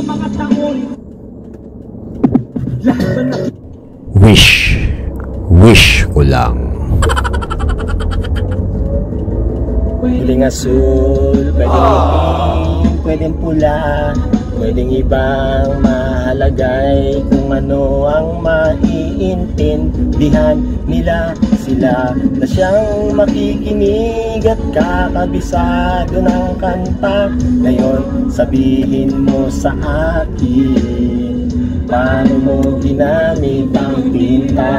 mga taon. Lahat ba na wish ko lang. Pwedeng asul, pwedeng itim, pwedeng pula, pwedeng ibang mahalagay. Kung ano ang maiintindihan nila, sila na siyang makikinig at kakabisado ng kanta. Ngayon sabihin mo sa akin, paano mo ginamit ang tinta?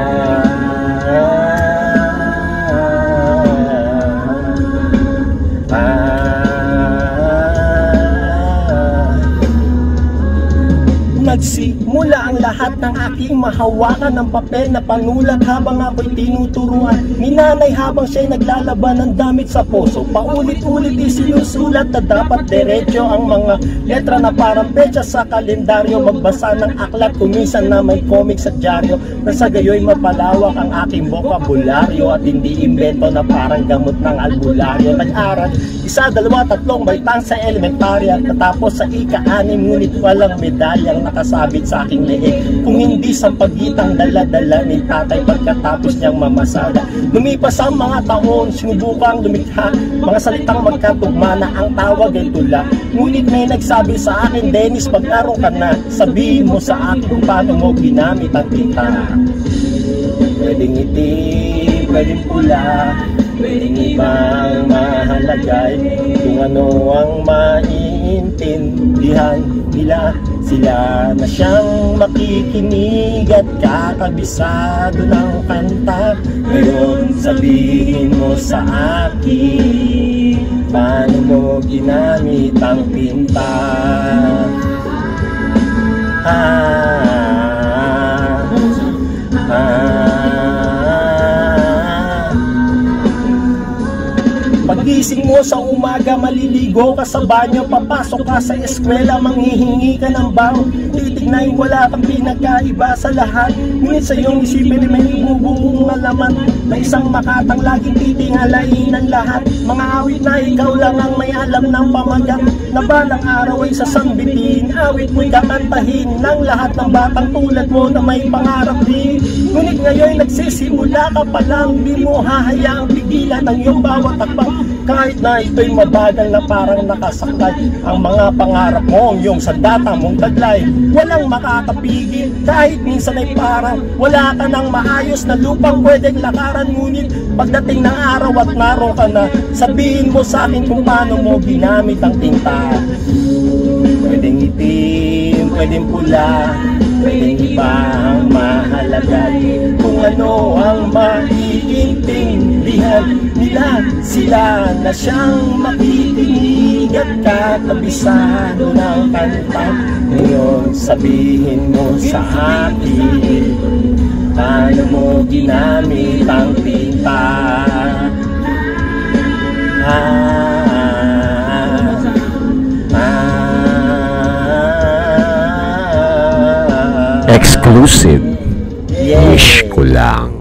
Nagsimula ang lahat ng aking mahawakan ng papel na panulat habang ako'y tinuturuan ni nanay habang siya'y naglalaban ng damit sa poso. Paulit-ulit isinusulat na dapat diretso ang mga letra na parang petsa sa kalendaryo. Magbasa ng aklat kumisan na may comics at dyaryo, na sa gayoy mapalawak ang aking bokabularyo at hindi imbento na parang gamot ng albularyo. Nag-aral 1, 2, 3 baitang sa elementarya, natapos sa ika-6 ngunit walang medalyang nakasabit sa aking leeg. Kung hindi sa pagitang dala-dala ni tatay pagkatapos niyang mamasada. Lumipas ang mga taon, sinubukang lumikha mga salitang magkatugma na ang tawag ay tula. Ngunit may nagsabi sa akin, Dennis, pag-aro ka na, sabihin mo sa akin kung paano mo ginamit ang tinta. Pwedeng itim, pwedeng pula, pwedeng ibang mahalagay. Kung ano ang maiintindihan nila, sila na siyang makikinig at kakabisado ng kanta. Ngayon sabihin mo sa akin, paano mo ginamit ang tinta? Pagising mo sa umaga, maliligo ka sa banyo, papasok ka sa eskwela, manghihingi ka ng baon. Titignan wala kang pinagkaiba sa lahat, ngunit sa iyong isipin may bumubuong malaman na isang makatang laging titingalain ng lahat. Mga awit na ikaw lang ang may alam ng pamagat, na balang araw ay sasambitin, awit mo'y kakantahin ng lahat ng batang tulad mo na may pangarap din. Ngunit ngayon nagsisimula ka pa lang, di mo hahayaang pigilan ang iyong bawat takbang. Kahit na ito'y mabagal na parang nakasakay, ang mga pangarap mo, yung sa data mong taglay, walang makakapigil. Kahit minsan ay parang wala ka ng maayos na lupang pwedeng lakaran. Ngunit pagdating ng araw at naroon ka na, sabihin mo sa akin kung paano mo ginamit ang tinta. Pwedeng itim, pwedeng pula, pwedeng ibang mahalagay. Kung ano ang maiintindihan nila, sila na siyang makikinig at kakabisado ng kanta. Ngayon sabihin mo sa akin, paano mo ginamit ang tinta? Exclusive. Wish ko lang.